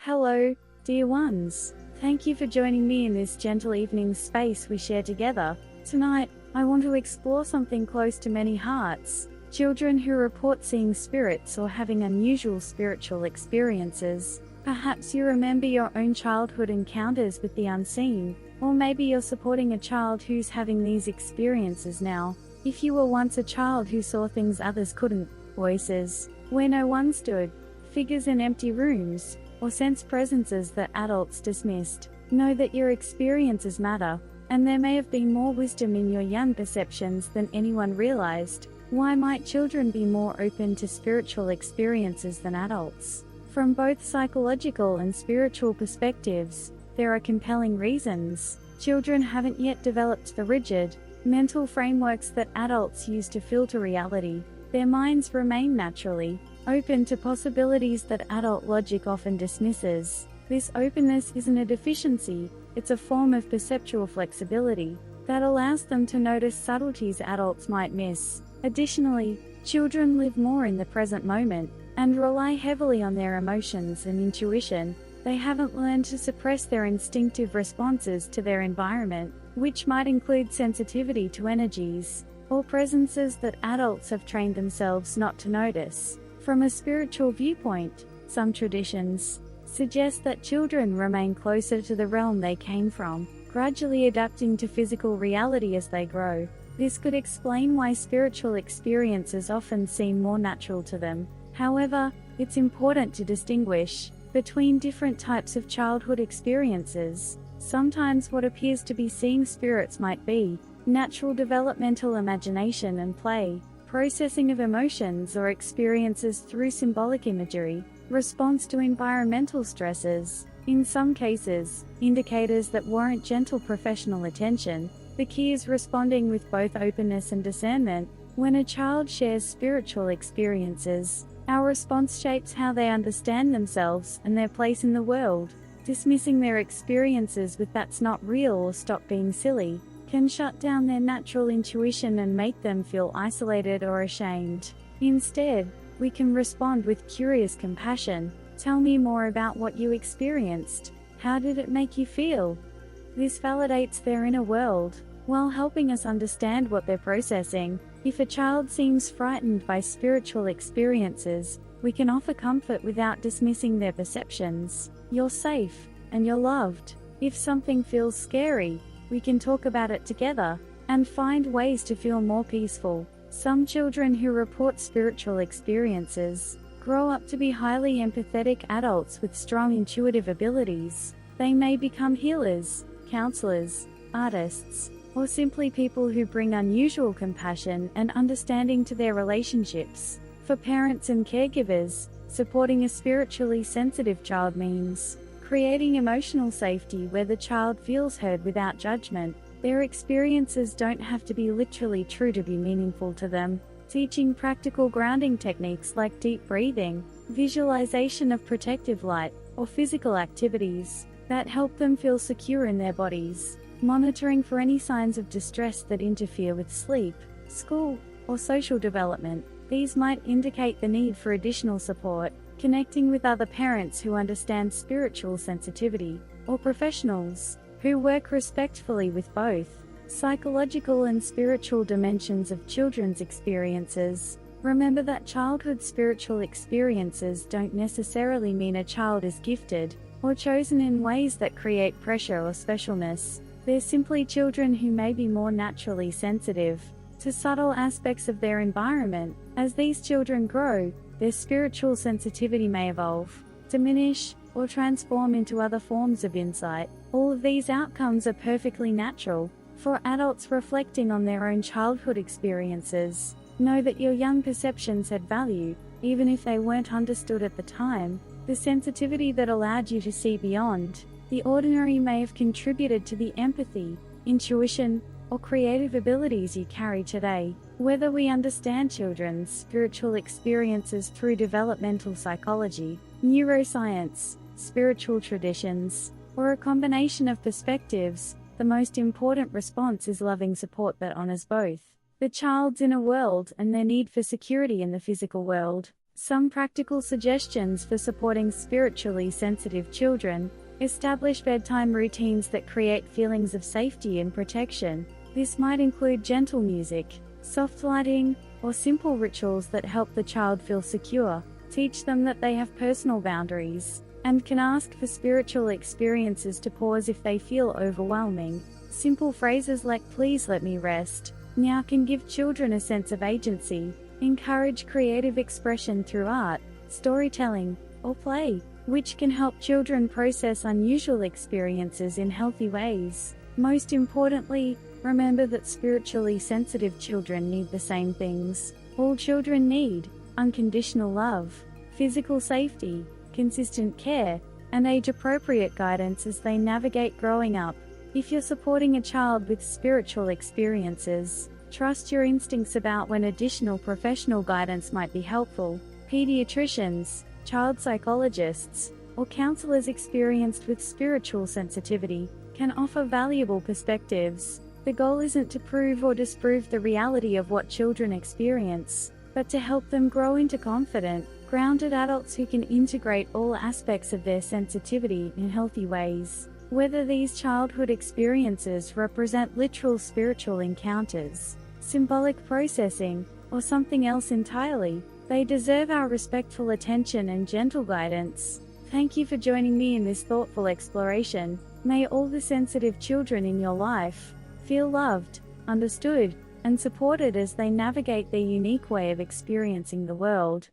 Hello, dear ones. Thank you for joining me in this gentle evening space we share together. Tonight, I want to explore something close to many hearts: children who report seeing spirits or having unusual spiritual experiences. Perhaps you remember your own childhood encounters with the unseen, or maybe you're supporting a child who's having these experiences now. If you were once a child who saw things others couldn't, voices where no one stood, figures in empty rooms, or sensed presences that adults dismissed, know that your experiences matter, and there may have been more wisdom in your young perceptions than anyone realized. Why might children be more open to spiritual experiences than adults? From both psychological and spiritual perspectives, there are compelling reasons. Children haven't yet developed the rigid, mental frameworks that adults use to filter reality. Their minds remain naturally open to possibilities that adult logic often dismisses. This openness isn't a deficiency, it's a form of perceptual flexibility that allows them to notice subtleties adults might miss. Additionally, children live more in the present moment and rely heavily on their emotions and intuition. They haven't learned to suppress their instinctive responses to their environment, which might include sensitivity to energies or presences that adults have trained themselves not to notice. From a spiritual viewpoint, some traditions suggest that children remain closer to the realm they came from, gradually adapting to physical reality as they grow. This could explain why spiritual experiences often seem more natural to them. However, it's important to distinguish between different types of childhood experiences. Sometimes what appears to be seeing spirits might be natural developmental imagination and play, processing of emotions or experiences through symbolic imagery, response to environmental stresses. In some cases, indicators that warrant gentle professional attention. The key is responding with both openness and discernment. When a child shares spiritual experiences, our response shapes how they understand themselves and their place in the world. Dismissing their experiences with "that's not real" or "stop being silly" can shut down their natural intuition and make them feel isolated or ashamed. Instead, we can respond with curious compassion. Tell me more about what you experienced. How did it make you feel? This validates their inner world, while helping us understand what they're processing. If a child seems frightened by spiritual experiences, we can offer comfort without dismissing their perceptions. You're safe, and you're loved. If something feels scary, we can talk about it together and find ways to feel more peaceful. Some children who report spiritual experiences grow up to be highly empathetic adults with strong intuitive abilities. They may become healers, counselors, artists, or simply people who bring unusual compassion and understanding to their relationships. For parents and caregivers, supporting a spiritually sensitive child means creating emotional safety where the child feels heard without judgment. Their experiences don't have to be literally true to be meaningful to them. Teaching practical grounding techniques like deep breathing, visualization of protective light, or physical activities that help them feel secure in their bodies. Monitoring for any signs of distress that interfere with sleep, school, or social development. These might indicate the need for additional support. Connecting with other parents who understand spiritual sensitivity, or professionals who work respectfully with both psychological and spiritual dimensions of children's experiences. Remember that childhood spiritual experiences don't necessarily mean a child is gifted or chosen in ways that create pressure or specialness. They're simply children who may be more naturally sensitive to subtle aspects of their environment. As these children grow, their spiritual sensitivity may evolve, diminish, or transform into other forms of insight. All of these outcomes are perfectly natural. For adults reflecting on their own childhood experiences, know that your young perceptions had value, even if they weren't understood at the time. The sensitivity that allowed you to see beyond the ordinary may have contributed to the empathy, intuition, or creative abilities you carry today. Whether we understand children's spiritual experiences through developmental psychology, neuroscience, spiritual traditions, or a combination of perspectives, the most important response is loving support that honors both the child's inner world and their need for security in the physical world. Some practical suggestions for supporting spiritually sensitive children: establish bedtime routines that create feelings of safety and protection. This might include gentle music, soft lighting, or simple rituals that help the child feel secure. Teach them that they have personal boundaries and can ask for spiritual experiences to pause if they feel overwhelming. Simple phrases like "please let me rest" now can give children a sense of agency. Encourage creative expression through art, storytelling, or play, which can help children process unusual experiences in healthy ways. Most importantly, remember that spiritually sensitive children need the same things all children need: unconditional love, physical safety, consistent care, and age-appropriate guidance as they navigate growing up. If you're supporting a child with spiritual experiences, trust your instincts about when additional professional guidance might be helpful. Pediatricians, child psychologists, or counselors experienced with spiritual sensitivity can offer valuable perspectives. The goal isn't to prove or disprove the reality of what children experience, but to help them grow into confident, grounded adults who can integrate all aspects of their sensitivity in healthy ways. Whether these childhood experiences represent literal spiritual encounters, symbolic processing, or something else entirely, they deserve our respectful attention and gentle guidance. Thank you for joining me in this thoughtful exploration. May all the sensitive children in your life feel loved, understood, and supported as they navigate their unique way of experiencing the world.